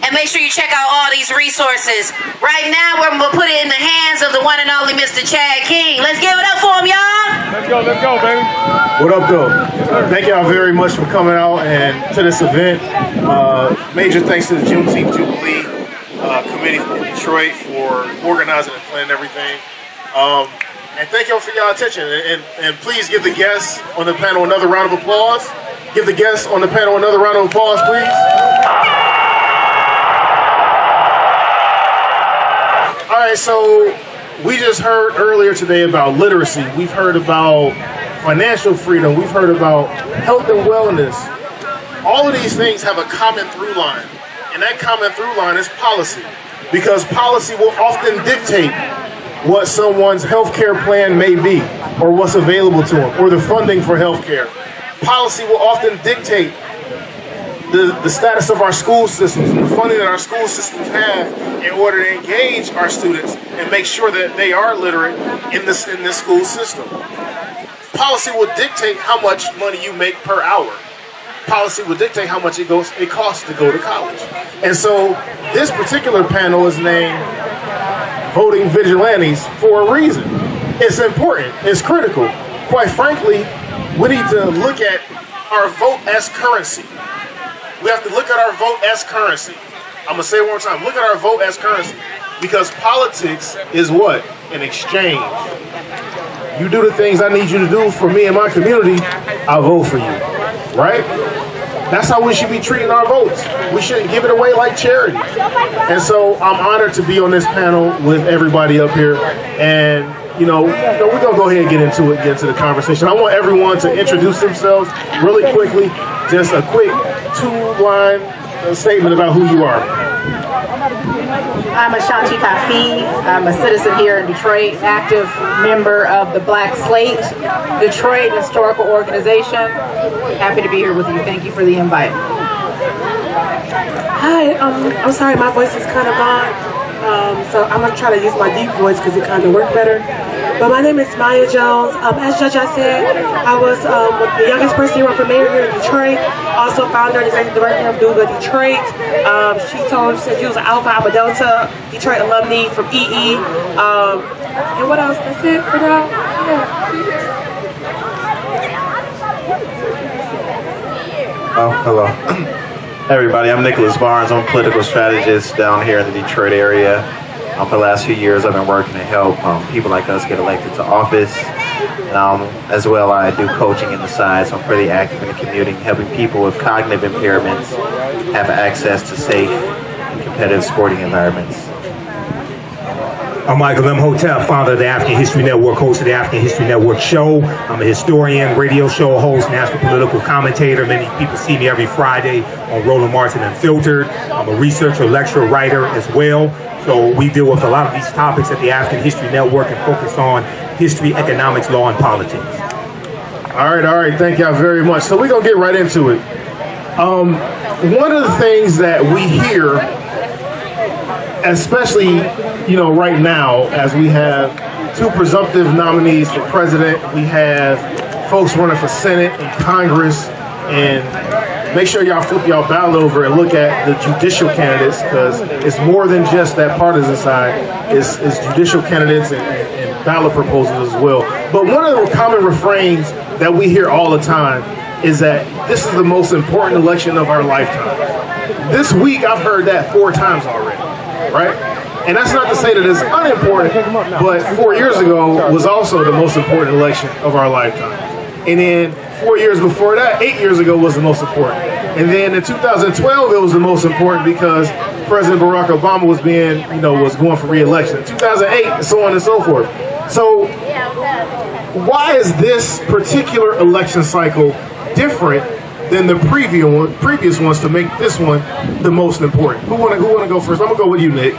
and make sure you check out all these resources. Right now, we're going to put it in the hands of the one and only Mr. Chad King. Let's give it up for him, y'all. Let's go, baby. What up, though? Thank y'all very much for coming out and to this event. Major thanks to the Juneteenth Jubilee committee from Detroit for organizing and planning everything. And thank y'all for your attention. And please give the guests on the panel another round of applause. Give the guests on the panel another round of applause, please. All right, so we just heard earlier today about literacy. We've heard about financial freedom. We've heard about health and wellness. All of these things have a common through line, and that common through line is policy, because policy will often dictate what someone's health care plan may be, or what's available to them, or the funding for health care. Policy will often dictate the status of our school systems and the funding that our school systems have in order to engage our students and make sure that they are literate in this school system. Policy will dictate how much money you make per hour. Policy will dictate how much it costs to go to college. And so this particular panel is named Voting Vigilantes for a reason. It's important, it's critical. Quite frankly, we need to look at our vote as currency. We have to look at our vote as currency. I'm gonna say it one more time, look at our vote as currency. Because politics is what? An exchange. You do the things I need you to do for me and my community, I'll vote for you, right? That's how we should be treating our votes. We shouldn't give it away like charity. And so I'm honored to be on this panel with everybody up here. And we're gonna go ahead and get into the conversation. I want everyone to introduce themselves really quickly. Just a quick two-line statement about who you are. I'm Ashanti Kafi. I'm a citizen here in Detroit, active member of the Black Slate Detroit Historical Organization. Happy to be here with you. Thank you for the invite. Hi, I'm sorry, my voice is kind of gone. So I'm going to try to use my deep voice because it kind of worked better. But my name is Maya Jones. As Judge I said, I was the youngest person to run for mayor here in Detroit. Also founder and executive director of Duga Detroit. She said she was an Alpha Alpha Delta Detroit alumni from EE. And what else? That's it for now? Yeah. Oh, hello. Hey everybody, I'm Nicholas Barnes. I'm a political strategist down here in the Detroit area. For the last few years, I've been working to help people like us get elected to office. As well, I do coaching in the side, so I'm pretty active in the community, helping people with cognitive impairments have access to safe and competitive sporting environments. I'm Michael Imhotep, founder of the African History Network, host of the African History Network show. I'm a historian, radio show host, national political commentator. Many people see me every Friday on Roland Martin Unfiltered. I'm a researcher, lecturer, writer as well. So we deal with a lot of these topics at the African History Network and focus on history, economics, law, and politics. All right, thank y'all very much. So we're gonna get right into it. One of the things that we hear, especially right now, as we have two presumptive nominees for president, we have folks running for Senate and Congress, and make sure y'all flip y'all ballot over and look at the judicial candidates, because it's more than just that partisan side. It's judicial candidates and ballot proposals as well. But one of the common refrains that we hear all the time is that this is the most important election of our lifetime. This week I've heard that 4 times already, right? And that's not to say that it's unimportant, but 4 years ago was also the most important election of our lifetime. And then 4 years before that, 8 years ago, was the most important. And then in 2012, it was the most important because President Barack Obama was was going for re-election. In 2008, and so on and so forth. So why is this particular election cycle different than the previous ones to make this one the most important? Who wanna go first? I'm gonna go with you, Nick.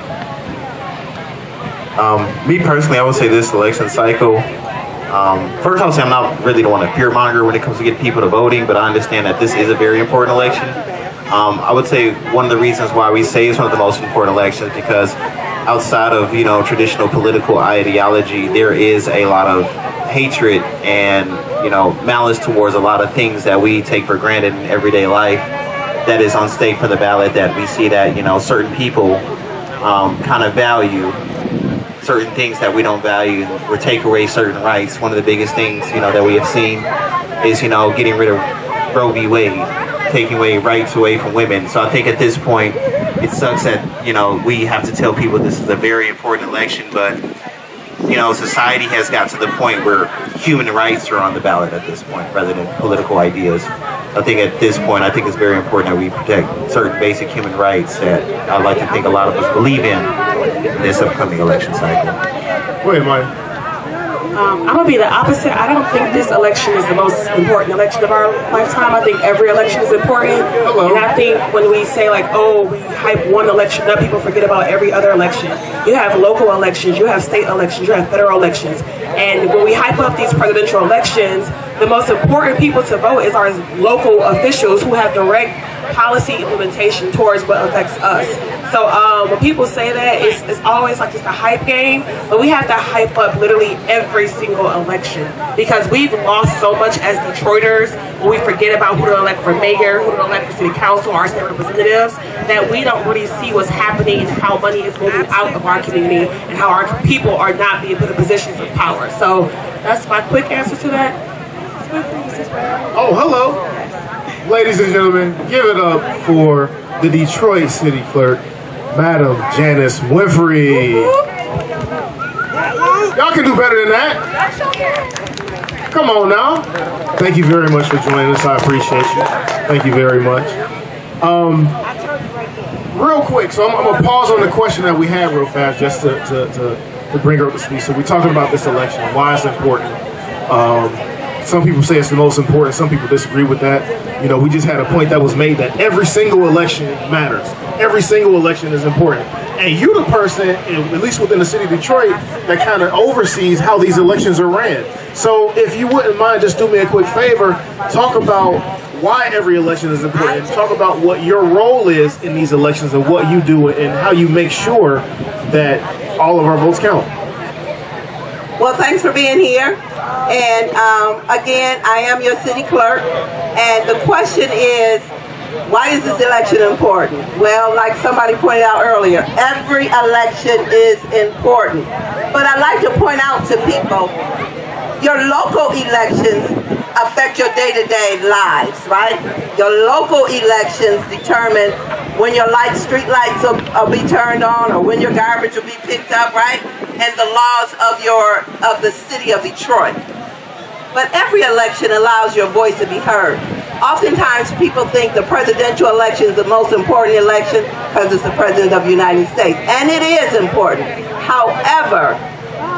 Me personally, I would say this election cycle, first I would say I'm not really the one to fear monger when it comes to getting people to voting, but I understand that this is a very important election. I would say one of the reasons why we say it's one of the most important elections because outside of, traditional political ideology, there is a lot of hatred and, malice towards a lot of things that we take for granted in everyday life that is on stake for the ballot, that we see that, you know, certain people kind of value certain things that we don't value, or take away certain rights. One of the biggest things, you know, that we have seen is, you know, getting rid of Roe v. Wade, taking away rights away from women. So I think at this point, it sucks that, you know, we have to tell people this is a very important election, but, you know, society has got to the point where human rights are on the ballot at this point, rather than political ideas. I think at this point, I think it's very important that we protect certain basic human rights that I'd like to think a lot of us believe in this upcoming election cycle. Go ahead, Mike. I'm gonna be the opposite. I don't think this election is the most important election of our lifetime. I think every election is important. Hello. And I think when we say like, oh, we hype one election up, people forget about every other election. You have local elections, you have state elections, you have federal elections. And when we hype up these presidential elections, the most important people to vote is our local officials who have direct policy implementation towards what affects us. So when people say that, it's always like just a hype game, but we have to hype up literally every single election, because we've lost so much as Detroiters when we forget about who to elect for mayor, who to elect for city council, our state representatives, that we don't really see what's happening and how money is moving out of our community and how our people are not being put in positions of power. So that's my quick answer to that. Oh, hello. Ladies and gentlemen, give it up for the Detroit City Clerk, Madam Janice Winfrey. Y'all can do better than that. Come on now. Thank you very much for joining us. I appreciate you. Thank you very much. Real quick, so I'm gonna pause on the question that we had real fast, just to bring her up to speed. So we're talking about this election, why it's important. Some people say it's the most important. Some people disagree with that. You know, we just had a point that was made that every single election matters. Every single election is important. And you're the person, at least within the city of Detroit, that kind of oversees how these elections are ran. So if you wouldn't mind, just do me a quick favor, talk about why every election is important. Talk about what your role is in these elections and what you do and how you make sure that all of our votes count. Well, thanks for being here. And again, I am your city clerk. And the question is, why is this election important? Well, like somebody pointed out earlier, every election is important. But I'd like to point out to people, your local elections affect your day-to-day lives, right? Your local elections determine when your street lights will be turned on, or when your garbage will be picked up, right? And the laws of the city of Detroit. But every election allows your voice to be heard. Oftentimes people think the presidential election is the most important election because it's the president of the United States. And it is important. However,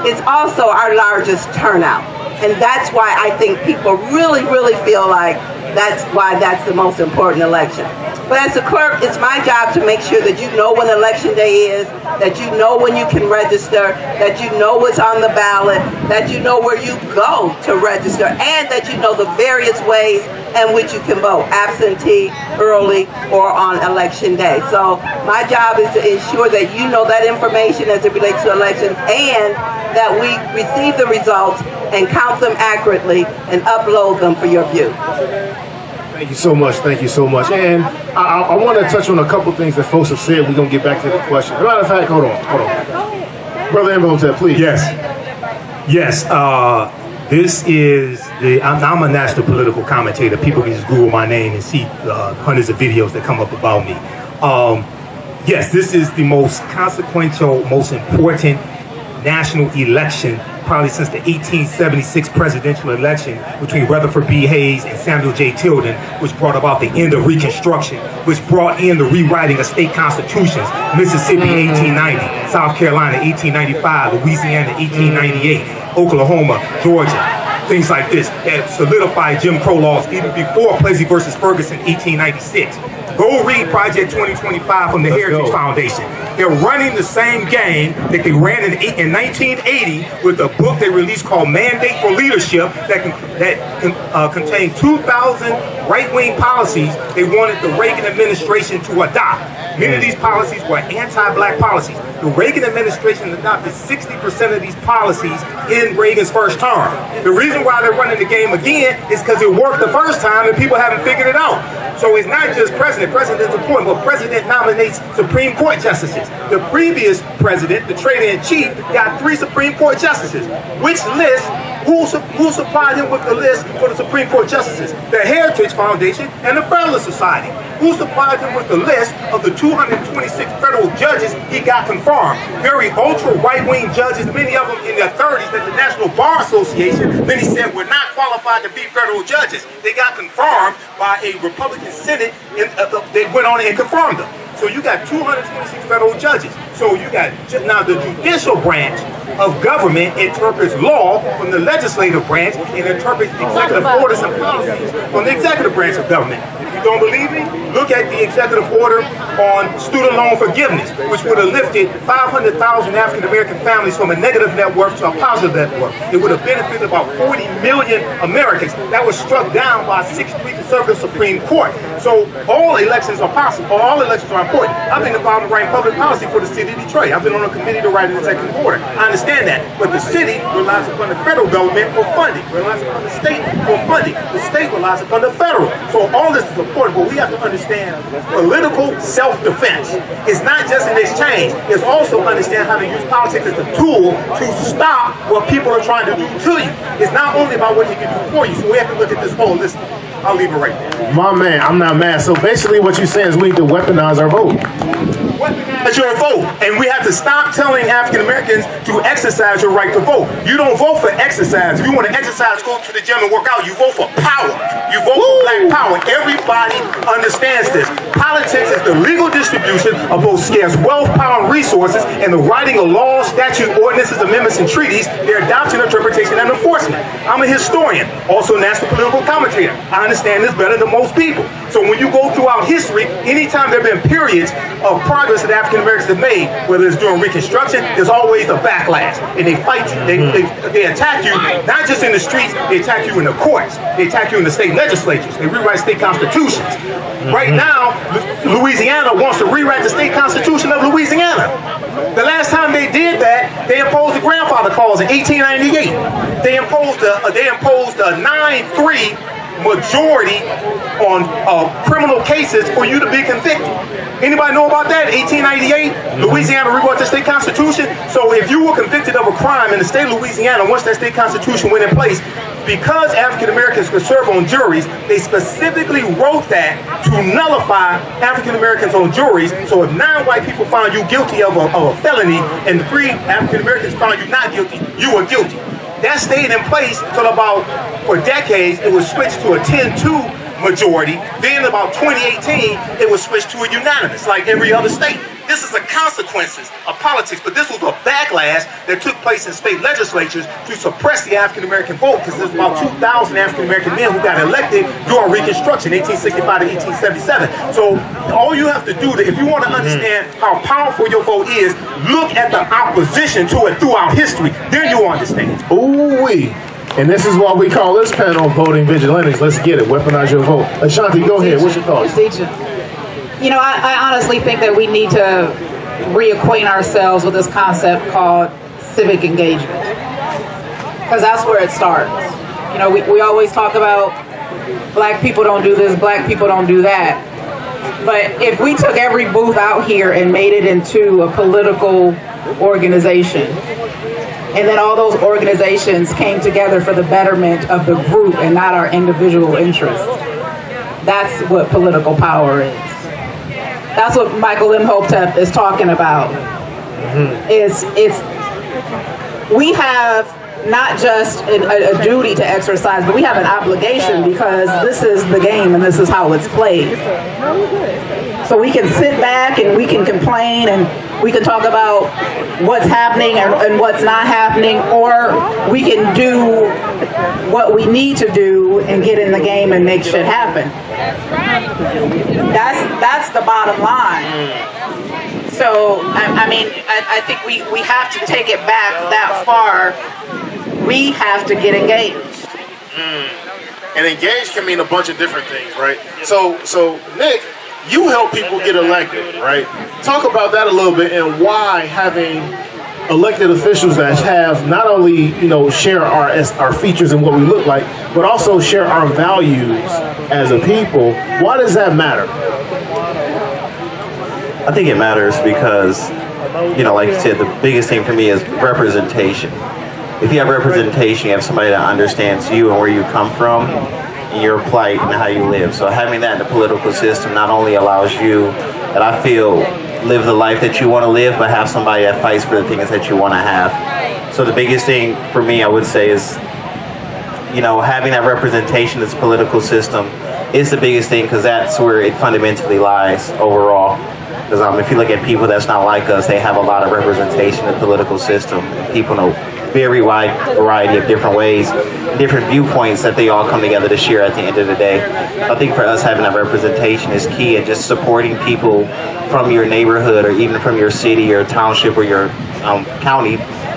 it's also our largest turnout. And that's why I think people really, really feel like that's why that's the most important election. But as a clerk, it's my job to make sure that you know when election day is, that you know when you can register, that you know what's on the ballot, that you know where you go to register, and that you know the various ways in which you can vote, absentee, early, or on election day. So my job is to ensure that you know that information as it relates to elections, and that we receive the results and count them accurately and upload them for your view. Thank you so much. Thank you so much. And I want to touch on a couple things that folks have said. We're going to get back to the question. As a matter of fact, hold on. Brother Imhotep, please. Yes. This is I'm a national political commentator. People can just Google my name and see hundreds of videos that come up about me. Yes, this is the most consequential, most important national election probably since the 1876 presidential election between Rutherford B. Hayes and Samuel J. Tilden, which brought about the end of Reconstruction, which brought in the rewriting of state constitutions, Mississippi 1890, South Carolina 1895, Louisiana 1898, Oklahoma, Georgia, things like this that solidified Jim Crow laws even before Plessy versus Ferguson 1896. Go read Project 2025 from the Heritage Foundation. They're running the same game that they ran in 1980 with a book they released called Mandate for Leadership that contained 2,000 right-wing policies they wanted the Reagan administration to adopt. Many of these policies were anti-black policies. The Reagan administration adopted 60% of these policies in Reagan's first term. The reason why they're running the game again is because it worked the first time and people haven't figured it out. So it's not just president. President is important, but president nominates Supreme Court justices. The previous president, the trader-in-chief, got 3 Supreme Court justices. Which list? Who supplied him with the list for the Supreme Court justices? The Heritage Foundation and the Federalist Society. Who supplied him with the list of the 226 federal judges he got confirmed? Very ultra right-wing judges, many of them in their 30s at the National Bar Association. Then he said were not qualified to be federal judges. They got confirmed by a Republican Senate, and they went on and confirmed them. So you got 226 federal judges. So you got, now the judicial branch of government interprets law from the legislative branch and interprets executive orders and policies from the executive branch of government. If you don't believe me, look at the executive order on student loan forgiveness, which would have lifted 500,000 African American families from a negative net worth to a positive net worth. It would have benefited about 40 million Americans. That was struck down by a 6-3 conservative Supreme Court. So all elections are possible, or all elections are important. I've been involved in writing public policy for the city of Detroit. I've been on a committee to write an executive order. I understand that, but the city relies upon the federal government for funding, relies upon the state for funding. The state relies upon the federal. So all this is important, but we have to understand political self-defense. It's not just an exchange. It's also understand how to use politics as a tool to stop what people are trying to do to you. It's not only about what you can do for you, so we have to look at this holistically. I'll leave it right there. My man, I'm not mad. So basically what you're saying is we need to weaponize our vote. Weaponize your vote. And we have to stop telling African Americans to exercise your right to vote. You don't vote for exercise. If you want to exercise, go to the gym and work out. You vote for power. You vote for black power. Everybody understands this. Politics is the legal distribution of both scarce wealth, power, and resources, and the writing of laws, statutes, ordinances, amendments, and treaties, their adoption, interpretation, and enforcement. I'm a historian, also a national political commentator. I understand this better than most people. So when you go throughout history, anytime there have been periods of progress that African Americans have made, whether it's during Reconstruction, there's always a backlash. And they fight you, they attack you, not just in the streets, they attack you in the courts, they attack you in the state legislatures, they rewrite state constitutions. Right now, Louisiana wants to rewrite the state constitution of Louisiana. The last time they did that, they imposed the grandfather clause in 1898. They imposed a 9-3 majority on criminal cases for you to be convicted. Anybody know about that? 1898, Louisiana rewrote the state constitution. So if you were convicted of a crime in the state of Louisiana, once that state constitution went in place, because African Americans could serve on juries, they specifically wrote that to nullify African Americans on juries. So if 9 white people found you guilty of a felony and 3 African Americans found you not guilty, you were guilty. That stayed in place till about, for decades, it was switched to a 10-2 majority. Then about 2018, it was switched to a unanimous, like every other state. This is the consequences of politics, but this was a backlash that took place in state legislatures to suppress the African American vote, because there's about 2,000 African American men who got elected during Reconstruction, 1865 to 1877. So all you have to do, if you want to understand how powerful your vote is, look at the opposition to it throughout history. Then you'll understand. Ooh-wee. And this is what we call this panel Voting Vigilantes. Let's get it. Weaponize your vote. Ashanti, go ahead. What's your thoughts? You know, I honestly think that we need to reacquaint ourselves with this concept called civic engagement, because that's where it starts. You know, we always talk about black people don't do this, black people don't do that. But if we took every booth out here and made it into a political organization, and then all those organizations came together for the betterment of the group and not our individual interests, that's what political power is. That's what Michael Imhotep is talking about. We have not just a duty to exercise, but we have an obligation, because this is the game and this is how it's played. So we can sit back and we can complain and we can talk about what's happening and what's not happening, or we can do what we need to do and get in the game and make shit happen. That's the bottom line. So, I mean, I think we have to take it back that far. We have to get engaged. And engaged can mean a bunch of different things, right? So Nick, you help people get elected, right? Talk about that a little bit and why having elected officials that have not only, share our features and what we look like, but also share our values as a people. Why does that matter? I think it matters because, like you said, the biggest thing for me is representation. If you have representation, you have somebody that understands you and where you come from, and your plight and how you live. So having that in the political system not only allows you, that I feel, live the life that you want to live, but have somebody that fights for the things that you want to have. So the biggest thing for me, I would say, is, having that representation in this political system is the biggest thing, because that's where it fundamentally lies overall. Because if you look at people that's not like us, they have a lot of representation in the political system. And people know very wide variety of different ways, different viewpoints that they all come together to share at the end of the day. I think for us, having that representation is key, and just supporting people from your neighborhood or even from your city or township or your county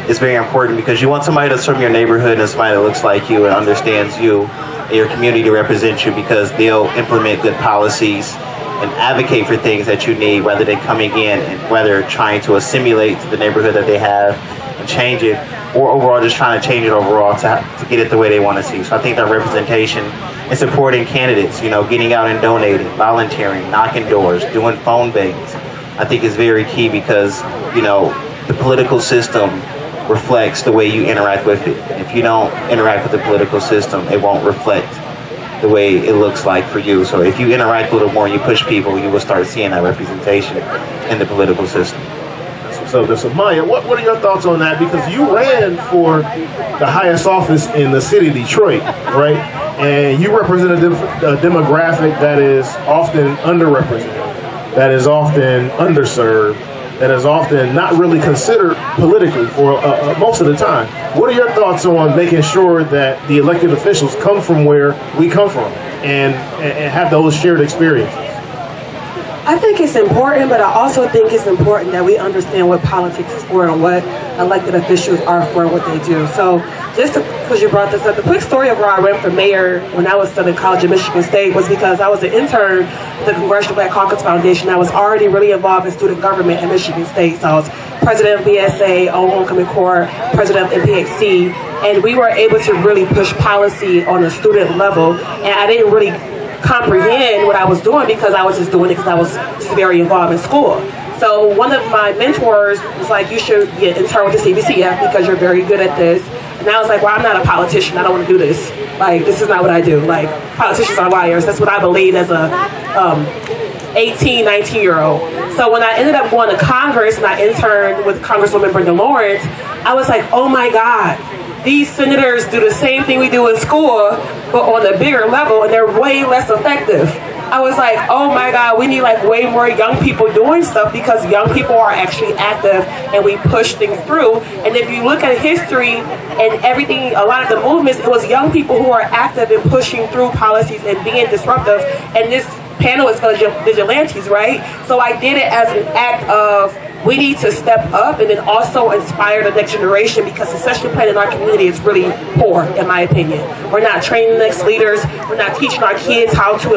is very important, because you want somebody that's from your neighborhood and somebody that looks like you and understands you and your community to represent you, because they'll implement good policies and advocate for things that you need, whether they're coming in and whether trying to assimilate to the neighborhood that they have and change it, or overall just trying to change it overall to get it the way they want to see. So I think that representation and supporting candidates, getting out and donating, volunteering, knocking doors, doing phone bangs, I think is very key, because, the political system reflects the way you interact with it. If you don't interact with the political system, it won't reflect the way it looks like for you. So if you interact a little more and you push people, you will start seeing that representation in the political system. So Maya, what are your thoughts on that? Because you ran for the highest office in the city of Detroit, right? And you represent a demographic that is often underrepresented, that is often underserved, that is often not really considered politically for most of the time. What are your thoughts on making sure that the elected officials come from where we come from and have those shared experiences? I think it's important, but I also think it's important that we understand what politics is for and what elected officials are for and what they do. So just because you brought this up, the quick story of where I ran for mayor when I was still in college at Michigan State was because I was an intern at the Congressional Black Caucus Foundation. I was already really involved in student government at Michigan State. So I was president of BSA, on homecoming corps, president of MPHC, and we were able to really push policy on a student level, and I didn't really comprehend what I was doing because I was just doing it because I was just very involved in school. So one of my mentors was like, you should get intern with the CBCF because you're very good at this. And I was like, well, I'm not a politician. I don't want to do this. Like, this is not what I do. Like, politicians are liars. That's what I believe as a 18, 19-year-old. So when I ended up going to Congress and I interned with Congresswoman Brenda Lawrence, I was like, oh my God. These senators do the same thing we do in school, but on a bigger level, and they're way less effective. I was like, oh my God, we need like way more young people doing stuff, because young people are actually active and we push things through. And if you look at history and everything, a lot of the movements, it was young people who are active in pushing through policies and being disruptive. And this panel is for vigilantes, right? So I did it as an act of, we need to step up and then also inspire the next generation, because succession plan in our community is really poor, in my opinion. We're not training the next leaders. We're not teaching our kids how to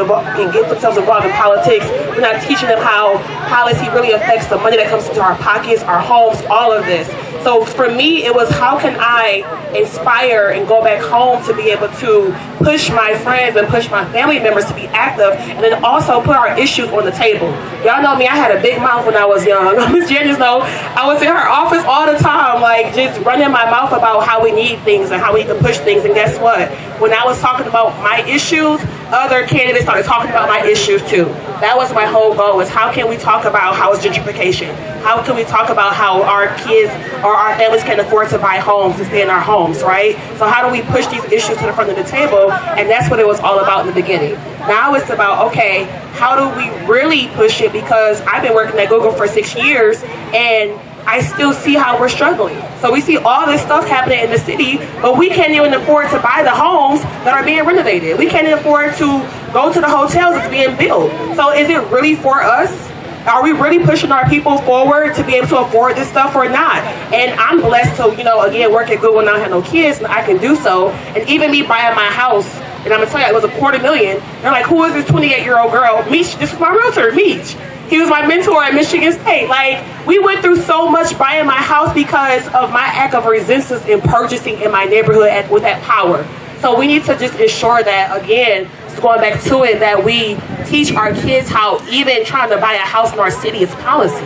get themselves involved in politics. We're not teaching them how policy really affects the money that comes into our pockets, our homes, all of this. So for me, it was, how can I inspire and go back home to be able to push my friends and push my family members to be active, and then also put our issues on the table. Y'all know me, I had a big mouth when I was young. Miss Janice know, I was in her office all the time, like just running my mouth about how we need things and how we need to push things. And guess what? When I was talking about my issues, other candidates started talking about my issues too. That was my whole goal, is how can we talk about house gentrification? How can we talk about how our kids or our families can afford to buy homes and stay in our homes, right? So how do we push these issues to the front of the table? And that's what it was all about in the beginning. Now it's about, okay, how do we really push it? Because I've been working at Google for 6 years and I still see how we're struggling. So we see all this stuff happening in the city, but we can't even afford to buy the homes that are being renovated. We can't even afford to go to the hotels that's being built. So is it really for us? Are we really pushing our people forward to be able to afford this stuff or not? And I'm blessed to, again, work at Google and not have no kids, and I can do so. And even me buying my house, and I'm gonna tell you, it was $250,000. They're like, who is this 28-year-old girl? Meech, this is my realtor, Meech. He was my mentor at Michigan State. Like, we went through so much buying my house because of my act of resistance in purchasing in my neighborhood with that power. So we need to just ensure that, again, just going back to it, that we teach our kids how even trying to buy a house in our city is policy.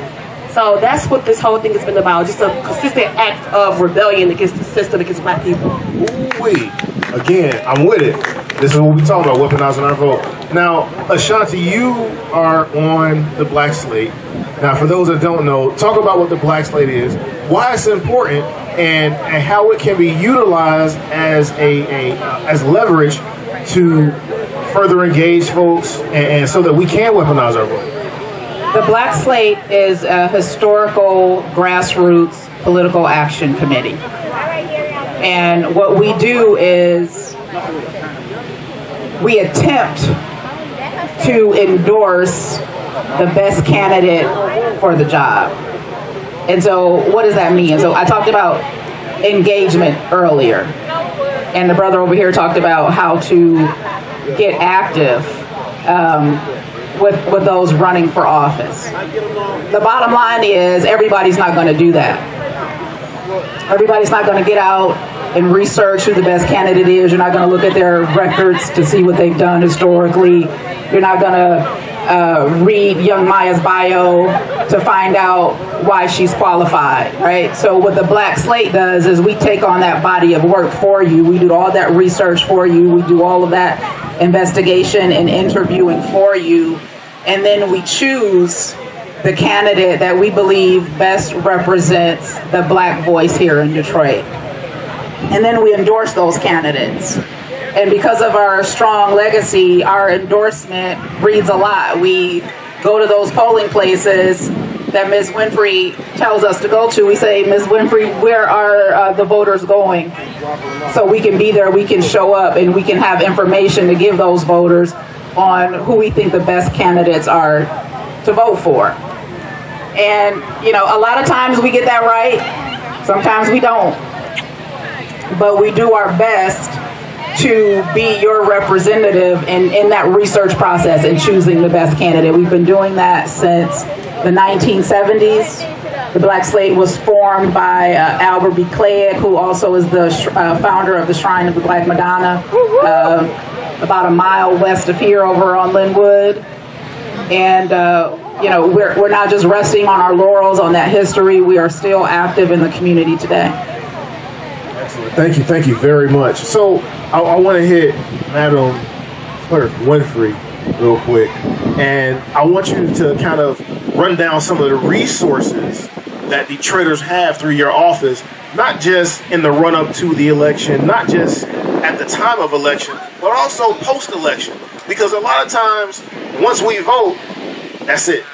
So that's what this whole thing has been about, just a consistent act of rebellion against the system, against black people. Ooh-wee. Again, I'm with it. This is what we talk about, weaponizing our vote. Now, Ashanti, you are on the Black Slate. Now, for those that don't know, talk about what the Black Slate is, why it's important, and how it can be utilized as as leverage to further engage folks, and so that we can weaponize our vote. The Black Slate is a historical grassroots political action committee. And what we do is we attempt to endorse the best candidate for the job. And so what does that mean? So I talked about engagement earlier. And the brother over here talked about how to get active with those running for office. The bottom line is everybody's not going to do that. Everybody's not going to get out and research who the best candidate is. You're not going to look at their records to see what they've done historically. You're not going to read young Maya's bio to find out why she's qualified, right? So what the Black Slate does is we take on that body of work for you. We do all that research for you. We do all of that investigation and interviewing for you. And then we choose the candidate that we believe best represents the black voice here in Detroit. And then we endorse those candidates. And because of our strong legacy, our endorsement reads a lot. We go to those polling places that Ms. Winfrey tells us to go to. We say, Ms. Winfrey, where are the voters going? So we can be there, we can show up, and we can have information to give those voters on who we think the best candidates are to vote for. And, you know, a lot of times we get that right, sometimes we don't. But we do our best to be your representative in that research process and choosing the best candidate. We've been doing that since the 1970s. The Black Slate was formed by Albert B. Clegg, who also is the founder of the Shrine of the Black Madonna, about a mile west of here over on Linwood. And you know, we're not just resting on our laurels on that history. We are still active in the community today. Excellent. Thank you very much. So I want to hit Madam Clerk Winfrey real quick, and I want you to kind of run down some of the resources that Detroiters have through your office, not just in the run-up to the election, not just at the time of election, but also post-election. Because a lot of times, once we vote, that's it.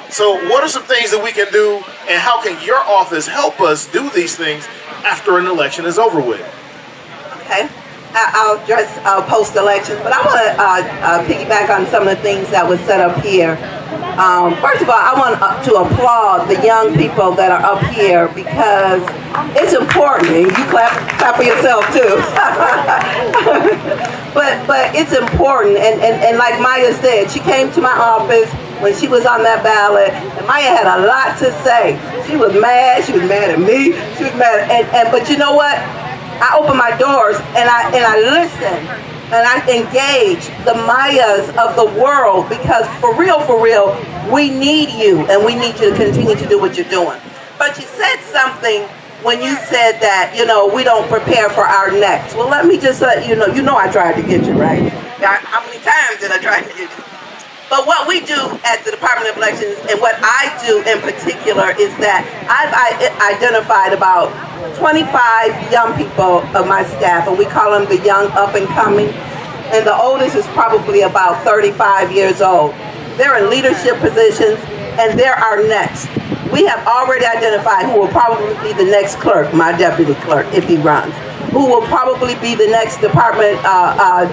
So what are some things that we can do, and how can your office help us do these things after an election is over with? Okay, I'll address post-elections, but I want to piggyback on some of the things that was set up here. First of all, I want to applaud the young people that are up here, because it's important, and you clap for yourself too. but it's important, and like Maya said, she came to my office when she was on that ballot, and Maya had a lot to say. She was mad at me, she was mad, but you know what? I open my doors and I listen and I engage the Mayas of the world, because for real, we need you, and we need you to continue to do what you're doing. But you said something when you said that, you know, we don't prepare for our next. Well, let me just let you know I tried to get you, right? How many times did I try to get you? But what we do at the Department of Elections, and what I do in particular, is that I've identified about 25 young people of my staff, and we call them the young up and coming. And the oldest is probably about 35 years old. They're in leadership positions, and they're our next. We have already identified who will probably be the next clerk, my deputy clerk, if he runs. Who will probably be the next department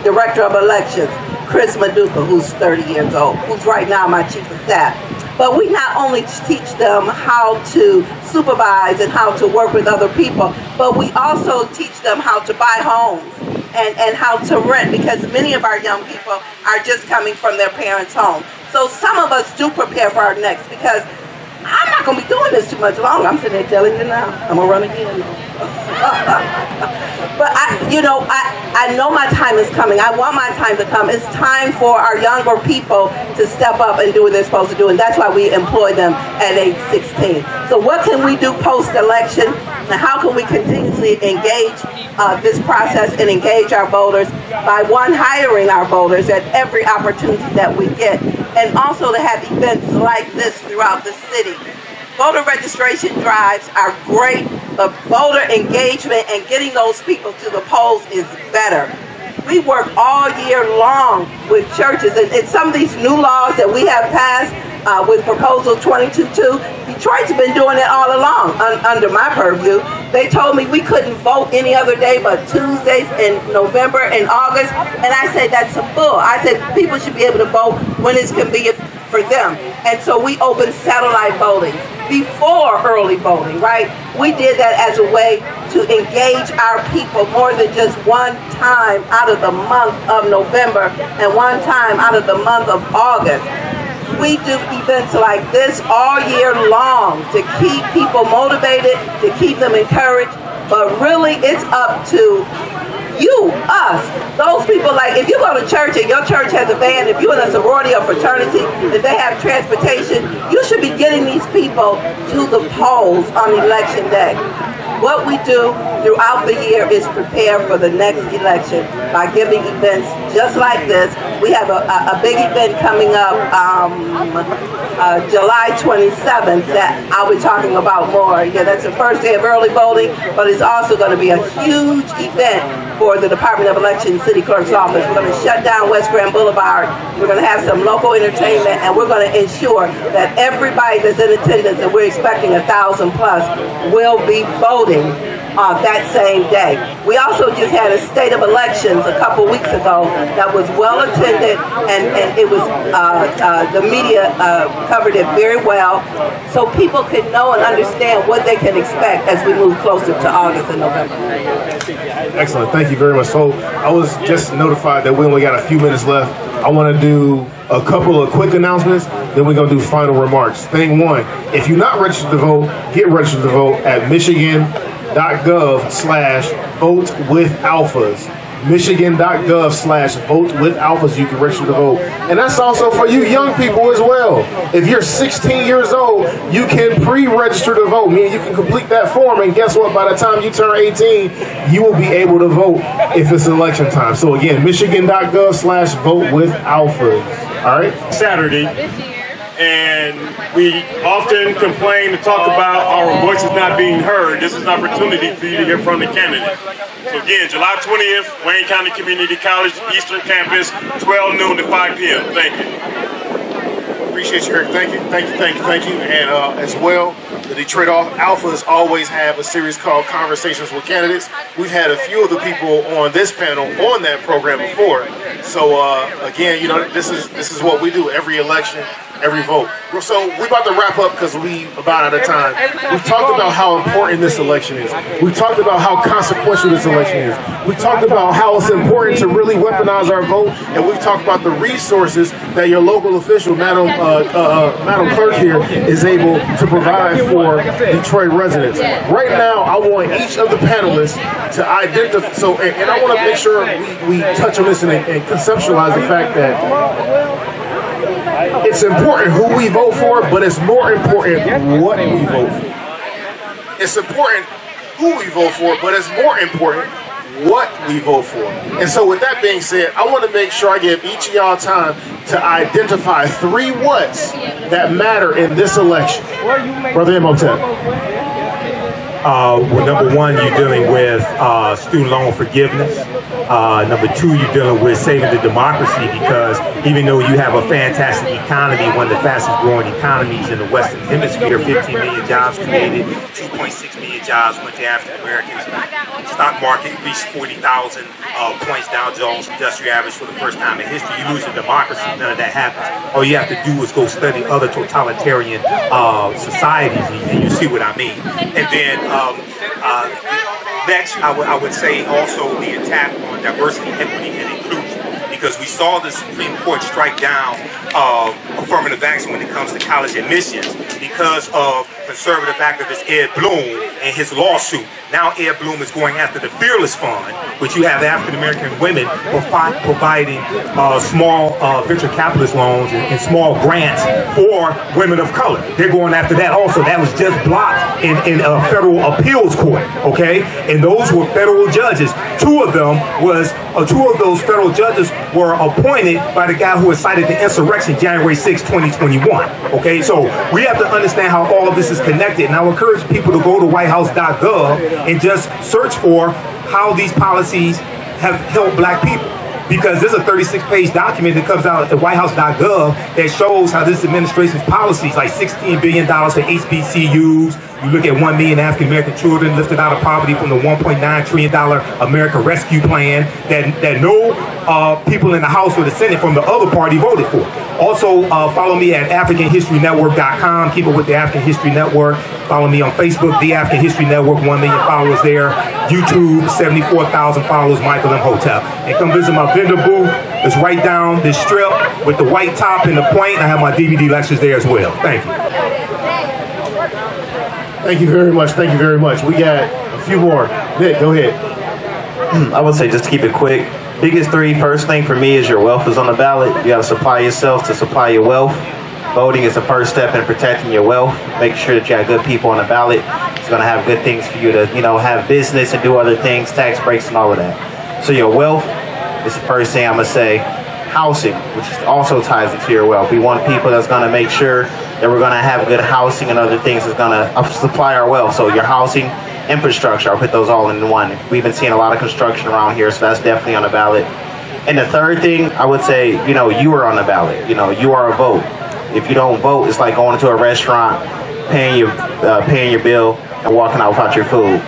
director of elections, Chris Maduka, who's 30 years old, who's right now my chief of staff. But we not only teach them how to supervise and how to work with other people, but we also teach them how to buy homes and how to rent, because many of our young people are just coming from their parents' home. So some of us do prepare for our next, because I'm not going to be doing this too much longer. I'm sitting there telling you now. I'm going to run again. But I know my time is coming. I want my time to come. It's time for our younger people to step up and do what they're supposed to do, and that's why we employ them at age 16. So what can we do post-election, and how can we continuously engage this process and engage our voters by, one, hiring our voters at every opportunity that we get, and also to have events like this throughout the city. Voter registration drives are great, but voter engagement and getting those people to the polls is better. We work all year long with churches, and some of these new laws that we have passed with Proposal 22.2, Detroit's been doing it all along under my purview. They told me we couldn't vote any other day but Tuesdays in November and August, and I said that's some bull. I said people should be able to vote when it's convenient for them. And so we opened satellite voting before early voting, right? We did that as a way to engage our people more than just one time out of the month of November and one time out of the month of August. We do events like this all year long to keep people motivated, to keep them encouraged, but really it's up to you, us, those people. Like, if you go to church and your church has a band, if you're in a sorority or fraternity, if they have transportation, you should be getting these people to the polls on election day. What we do throughout the year is prepare for the next election by giving events just like this. We have a big event coming up July 27th that I'll be talking about more. Yeah, that's the first day of early voting, but it's also going to be a huge event for the Department of Elections City Clerk's office. We're going to shut down West Grand Boulevard. We're going to have some local entertainment, and we're going to ensure that everybody that's in attendance, and we're expecting 1,000 plus, will be voting that same day. We also just had a state of elections a couple weeks ago that was well attended, and it was the media covered it very well, so people can know and understand what they can expect as we move closer to August and November. Excellent, thank you very much. So I was just notified that we only got a few minutes left. I want to do a couple of quick announcements, then we're going to do final remarks. Thing one, if you're not registered to vote, get registered to vote at michigan.gov/vote-with-alphas. Michigan.gov/vote-with-alphas, you can register to vote. And that's also for you young people as well. If you're 16 years old, you can pre-register to vote, meaning you can complete that form, and guess what? By the time you turn 18, you will be able to vote if it's election time. So again, Michigan.gov/vote-with-alphas. All right? Saturday. And we often complain and talk about our voices not being heard. This is an opportunity for you to hear from the candidate. So again, July 20th, Wayne County Community College, Eastern Campus, 12 noon to 5 p.m. Thank you. Appreciate you, Eric. Thank you. And as well, the Detroit Alphas always have a series called Conversations with Candidates. We've had a few of the people on this panel on that program before. So again, this is what we do every election, every vote. So we're about to wrap up because we about out of time. We've talked about how important this election is. We talked about how consequential this election is. We talked about how it's important to really weaponize our vote, and we've talked about the resources that your local official, Madam Clerk here, is able to provide for Detroit residents. Right now, I want each of the panelists to identify. So, and I want to make sure we touch on this and conceptualize the fact that it's important who we vote for, but it's more important what we vote for. It's important who we vote for, but it's more important what we vote for. And so with that being said, I want to make sure I give each of y'all time to identify 3 whats that matter in this election. Brother Imhotep. Well, number one, you're dealing with student loan forgiveness. Number 2, you're dealing with saving the democracy, because even though you have a fantastic economy, one of the fastest growing economies in the Western Hemisphere, 15 million jobs created, 2.6 million jobs went to African Americans. Stock market reached 40,000 points, Dow Jones Industrial Average for the first time in history. You lose a democracy, none of that happens. All you have to do is go study other totalitarian societies, and you see what I mean. And then next, I would say also the attack on diversity, equity, and inclusion. Because because we saw the Supreme Court strike down affirmative action when it comes to college admissions because of conservative activist Ed Bloom and his lawsuit. Now Ed Bloom is going after the Fearless Fund, which you have African-American women providing small venture capitalist loans and small grants for women of color. They're going after that also. That was just blocked in a federal appeals court, okay? And those were federal judges. Two of those federal judges were appointed by the guy who incited the insurrection January 6, 2021, okay? So we have to understand how all of this is connected, and I would encourage people to go to whitehouse.gov and just search for how these policies have helped black people. Because there's a 36-page document that comes out at whitehouse.gov that shows how this administration's policies, like $16 billion for HBCUs, you look at 1 million African-American children lifted out of poverty from the $1.9 trillion America Rescue Plan that no people in the House or the Senate from the other party voted for. Also, follow me at AfricanHistoryNetwork.com. Keep it with the African History Network. Follow me on Facebook, The African History Network, 1 million followers there. YouTube, 74,000 followers, Michael Imhotep. And come visit my vendor booth. It's right down this strip with the white top and the point. I have my DVD lectures there as well. Thank you. Thank you very much. Thank you very much. We got a few more. Nick, go ahead. I would say just to keep it quick. Biggest three, first thing for me is your wealth is on the ballot. You got to supply yourself to supply your wealth. Voting is the first step in protecting your wealth. Making sure that you have good people on the ballot. It's going to have good things for you to, have business and do other things, tax breaks and all of that. So your wealth is the first thing I'm going to say. Housing, which also ties into your wealth. We want people that's going to make sure that we're going to have good housing and other things that's going to supply our wealth. So your housing, infrastructure, I'll put those all in one. We've been seeing a lot of construction around here, so that's definitely on the ballot. And the third thing, I would say, you are on the ballot. You are a vote. If you don't vote, it's like going to a restaurant, paying your bill, and walking out without your food.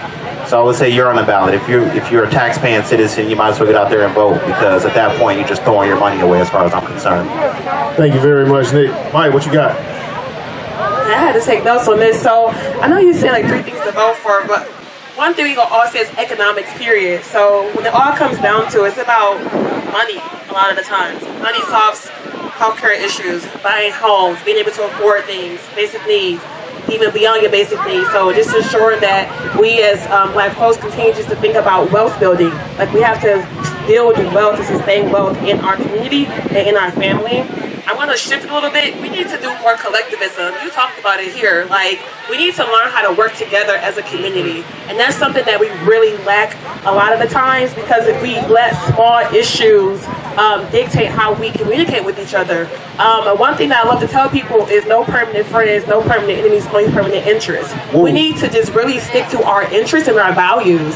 So I would say you're on the ballot. If you're a tax-paying citizen, you might as well get out there and vote, because at that point, you're just throwing your money away as far as I'm concerned. Thank you very much, Nick. Mike, what you got? I had to take notes on this. So I know you said like 3 things to vote for, but one thing we gonna all say is economics, period. So when it all comes down to it, it's about money a lot of the times. Money solves healthcare issues, buying homes, being able to afford things, basic needs, even beyond your basic needs. So just ensuring that we as black folks continue just to think about wealth building. Like we have to build wealth to sustain wealth in our community and in our family. I want to shift a little bit. We need to do more collectivism. You talked about it here. Like, we need to learn how to work together as a community. And that's something that we really lack a lot of the times, because if we let small issues dictate how we communicate with each other. One thing that I love to tell people is no permanent friends, no permanent enemies, only permanent interests. Ooh. We need to just really stick to our interests and our values.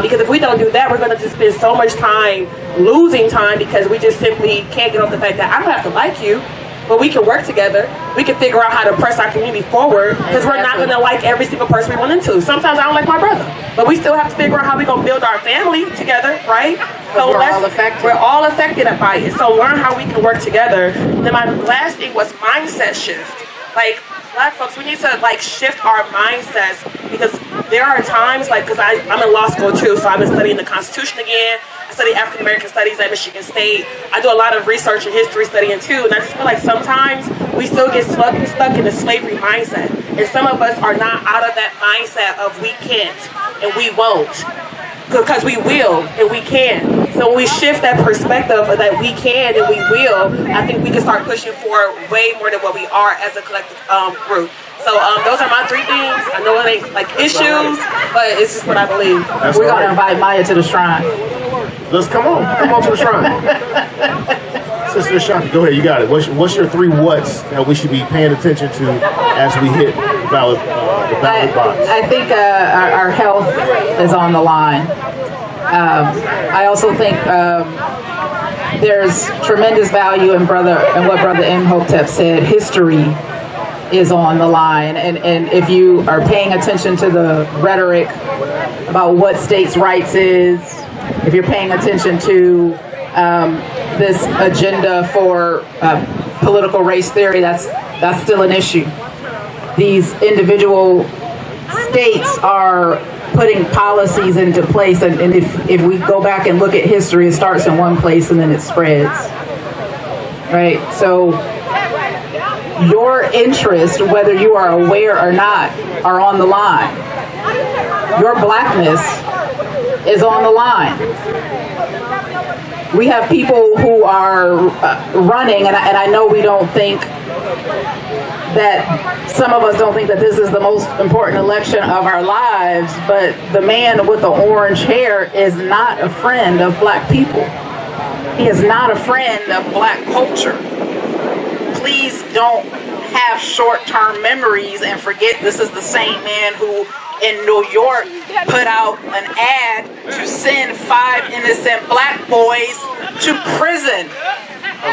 Because if we don't do that, we're going to just spend so much time losing time, because we just simply can't get over the fact that I don't have to like you, but we can work together. We can figure out how to press our community forward, because we're not going to like every single person we run into. Sometimes I don't like my brother, but we still have to figure out how we're going to build our family together, right? So we're all affected by it. So learn how we can work together. Then my last thing was mindset shift. Like, black folks, we need to shift our mindsets, because there are times because I'm in law school too, so I've been studying the Constitution again. I study African American studies at Michigan State. I do a lot of research and history studying too, and I just feel like sometimes we still get stuck in the slavery mindset, and some of us are not out of that mindset of we can't and we won't, because we will and we can. So when we shift that perspective of that we can and we will, I think we can start pushing for way more than what we are as a collective group. So those are my 3 things. I know it ain't issues, but it's just what I believe. We're gonna invite Maya to the shrine. Let's come on to the shrine. Sister Ashanti, go ahead, you got it. What's your 3 whats that we should be paying attention to as we hit the ballot box? I think our health is on the line. I also think there's tremendous value in what Brother Imhotep said. History is on the line, and if you are paying attention to the rhetoric about what states' rights is, if you're paying attention to this agenda for political race theory, that's still an issue. These individual states are putting policies into place. And if we go back and look at history, it starts in one place and then it spreads. Right? So your interests, whether you are aware or not, are on the line. Your blackness is on the line. We have people who are running, and I know we don't think that, some of us don't think that this is the most important election of our lives, but the man with the orange hair is not a friend of black people. He is not a friend of black culture. Please don't have short-term memories and forget this is the same man who in New York put out an ad to send 5 innocent black boys to prison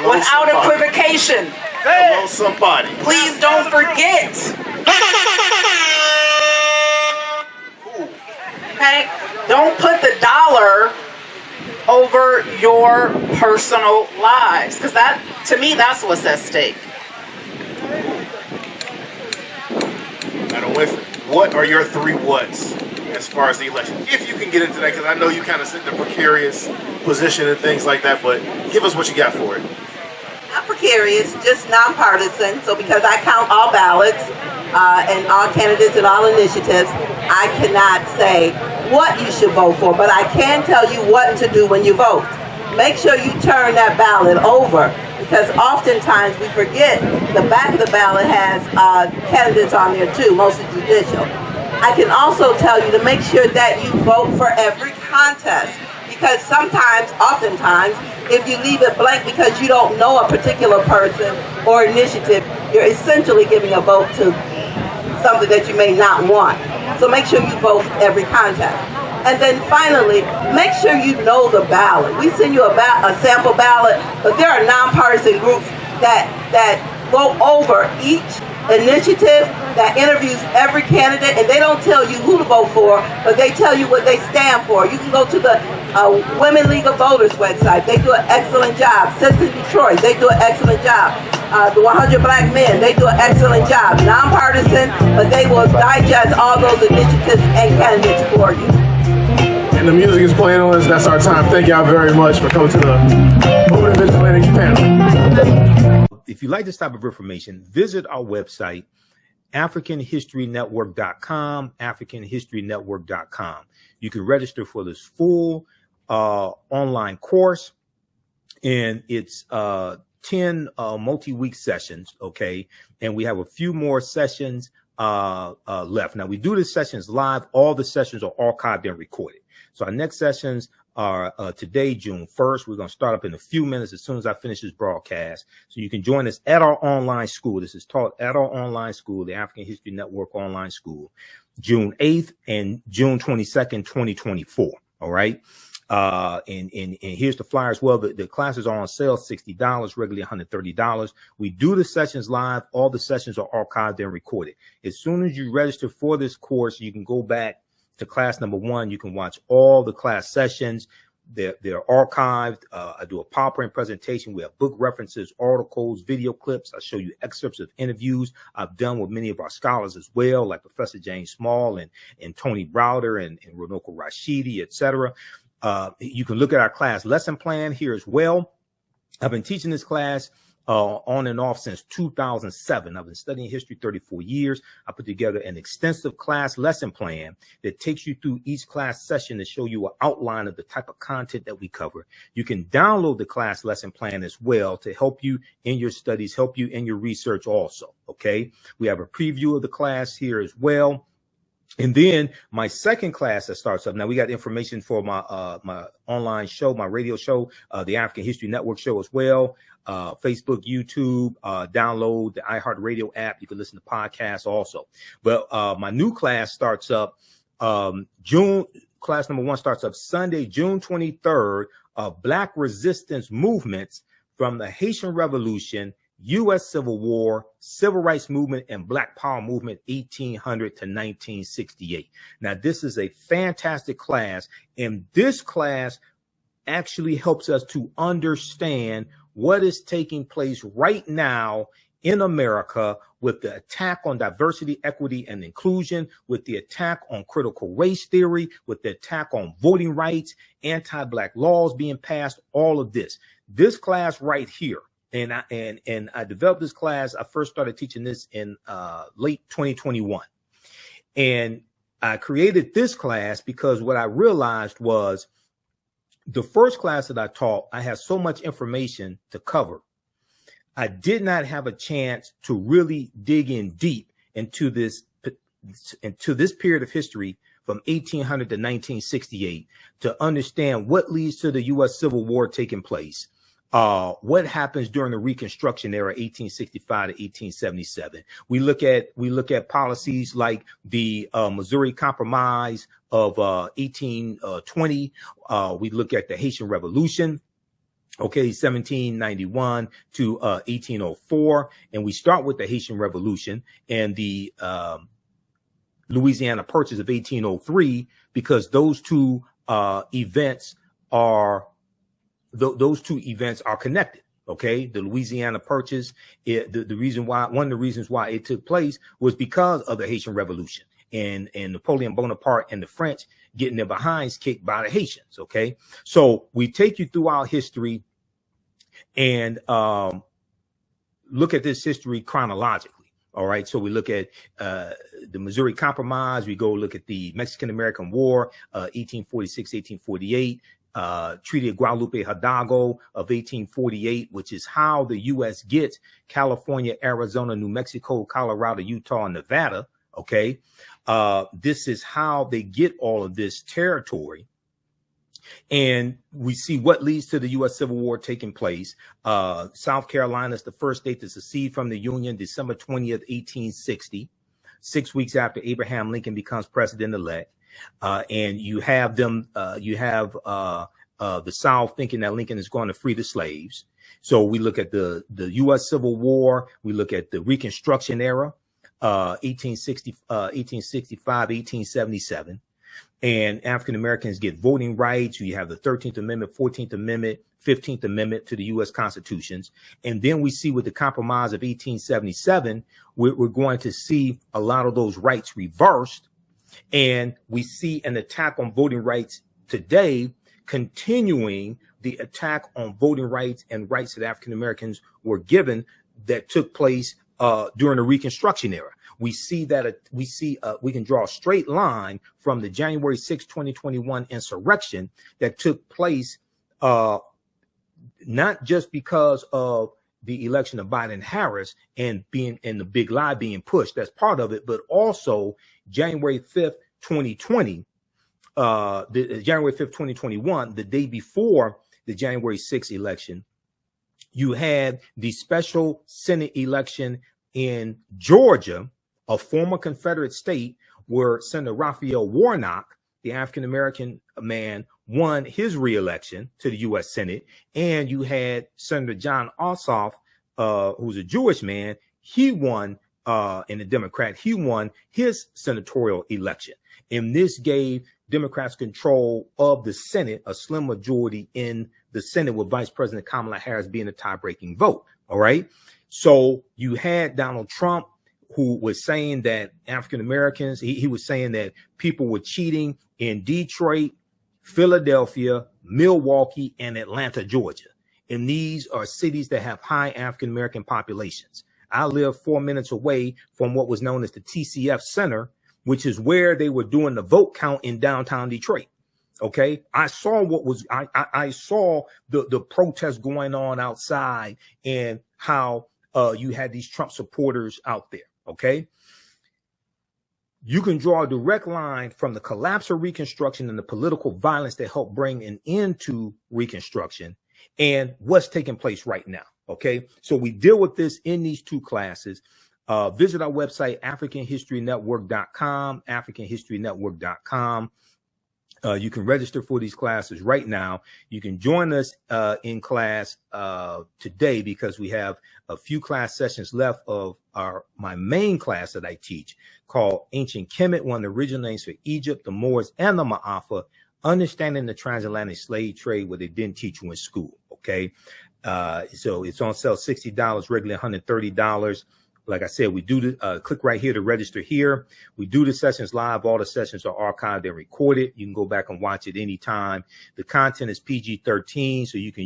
without equivocation. Hello, somebody. Please don't forget. Okay? Don't put the dollar over your personal lives, because that, to me, that's what's at stake. Madam Winfrey, what are your 3 whats as far as the election? If you can get into that, because I know you kind of sit in a precarious position and things like that, but give us what you got for it. Not precarious, just nonpartisan. So because I count all ballots and all candidates and all initiatives, I cannot say what you should vote for, but I can tell you what to do when you vote. Make sure you turn that ballot over, because oftentimes we forget the back of the ballot has candidates on there too, mostly judicial. I can also tell you to make sure that you vote for every contest, because sometimes, oftentimes, if you leave it blank because you don't know a particular person or initiative, you're essentially giving a vote to something that you may not want. So make sure you vote for every contest. And then finally, make sure you know the ballot. We send you a sample ballot, but there are nonpartisan groups that go over each initiative, that interviews every candidate, and they don't tell you who to vote for, but they tell you what they stand for. You can go to the Women League of Voters website. They do an excellent job. Sisters Detroit, they do an excellent job. The 100 Black Men, they do an excellent job. Nonpartisan, but they will digest all those initiatives and candidates for you. And the music is playing on us. That's our time. Thank y'all very much for coming to the Voting Vigilante panel. If you like this type of information, visit our website, AfricanHistoryNetwork.com, AfricanHistoryNetwork.com. You can register for this full online course, and it's 10 multi-week sessions, okay? And we have a few more sessions left. Now, we do the sessions live. All the sessions are archived and recorded. So our next sessions are today, June 1st. We're going to start up in a few minutes as soon as I finish this broadcast. So you can join us at our online school. This is taught at our online school, the African History Network online school, June 8th and June 22nd, 2024. All right. And here's the flyer as well. The classes are on sale, $60, regularly $130. We do the sessions live. All the sessions are archived and recorded. As soon as you register for this course, you can go back to class number 1. You can watch all the class sessions. They're archived. I do a PowerPoint presentation. We have book references, articles, video clips. I show you excerpts of interviews I've done with many of our scholars as well, like Professor James Small and Tony Browder and Runoko Rashidi, etc. You can look at our class lesson plan here as well. I've been teaching this class on and off since 2007. I've been studying history 34 years. I put together an extensive class lesson plan that takes you through each class session to show you an outline of the type of content that we cover. You can download the class lesson plan as well to help you in your studies, help you in your research also, okay? We have a preview of the class here as well. And then my second class that starts up. Now we got information for my my online show, my radio show, the African History Network show as well. Facebook, YouTube, download the iHeartRadio app. You can listen to podcasts also. But my new class starts up class number 1 starts up Sunday, June 23rd, Black Resistance Movements from the Haitian Revolution, U.S. Civil War, Civil Rights Movement, and Black Power Movement, 1800 to 1968. Now, this is a fantastic class, and this class actually helps us to understand what is taking place right now in America, with the attack on diversity, equity, and inclusion, with the attack on critical race theory, with the attack on voting rights, anti-black laws being passed, all of this. This class right here, and I developed this class. I first started teaching this in late 2021. And I created this class because what I realized was the first class that I taught, I had so much information to cover. I did not have a chance to really dig in deep into this period of history from 1800 to 1968 to understand what leads to the U.S. Civil War taking place. What happens during the Reconstruction era, 1865 to 1877. We look at policies like the Missouri Compromise of 1820. We look at the Haitian Revolution, okay, 1791 to 1804, and we start with the Haitian Revolution and the Louisiana Purchase of 1803 because those two events are connected. Okay, the Louisiana Purchase, the reason why, one of the reasons why it took place was because of the Haitian Revolution and Napoleon Bonaparte and the French getting their behinds kicked by the Haitians. Okay, so we take you through our history and look at this history chronologically. All right, so we look at the Missouri Compromise. We go look at the Mexican-American War, 1846, 1848. Treaty of Guadalupe Hidalgo of 1848, which is how the U.S. gets California, Arizona, New Mexico, Colorado, Utah, and Nevada. Okay, this is how they get all of this territory. And we see what leads to the U.S. Civil War taking place. South Carolina is the first state to secede from the Union, December 20th, 1860, 6 weeks after Abraham Lincoln becomes president-elect. And you have them, the South thinking that Lincoln is going to free the slaves. So we look at the U.S. Civil War. We look at the Reconstruction era, 1865, 1877. And African Americans get voting rights. You have the 13th Amendment, 14th Amendment, 15th Amendment to the U.S. Constitutions. And then we see with the Compromise of 1877, we're going to see a lot of those rights reversed. And we see an attack on voting rights today, continuing the attack on voting rights and rights that African Americans were given that took place during the Reconstruction era. We see that we can draw a straight line from the January 6, 2021 insurrection that took place, not just because of the election of Biden and Harris and the big lie being pushed. That's part of it, but also January 5th, 2020, January 5th, 2021, the day before the January 6th election, you had the special Senate election in Georgia, a former Confederate state, where Senator Raphael Warnock, the African-American man, won his reelection to the U.S. Senate. And you had Senator John Ossoff, who's a Jewish man. He won, and a Democrat, he won his senatorial election. And this gave Democrats control of the Senate, a slim majority in the Senate, with Vice President Kamala Harris being a tie-breaking vote. All right. So you had Donald Trump, who was saying that African Americans, he was saying that people were cheating in Detroit, Philadelphia, Milwaukee, and Atlanta, Georgia. And these are cities that have high African American populations. I live 4 minutes away from what was known as the TCF Center, which is where they were doing the vote count in downtown Detroit. Okay, I saw what was I saw the protests going on outside and how you had these Trump supporters out there. Okay, you can draw a direct line from the collapse of Reconstruction and the political violence that helped bring an end to Reconstruction and what's taking place right now. Okay, so we deal with this in these two classes. Visit our website, AfricanHistoryNetwork.com, AfricanHistoryNetwork.com. You can register for these classes right now. You can join us in class today because we have a few class sessions left of my main class that I teach called Ancient Kemet, one of the original names for Egypt, the Moors, and the Ma'afa, Understanding the Transatlantic Slave Trade, what they didn't teach you in school. Okay. So it's on sale $60, regularly $130. Like I said, we do the click right here to register here. We do the sessions live. All the sessions are archived and recorded. You can go back and watch it anytime. The content is PG-13, so you can use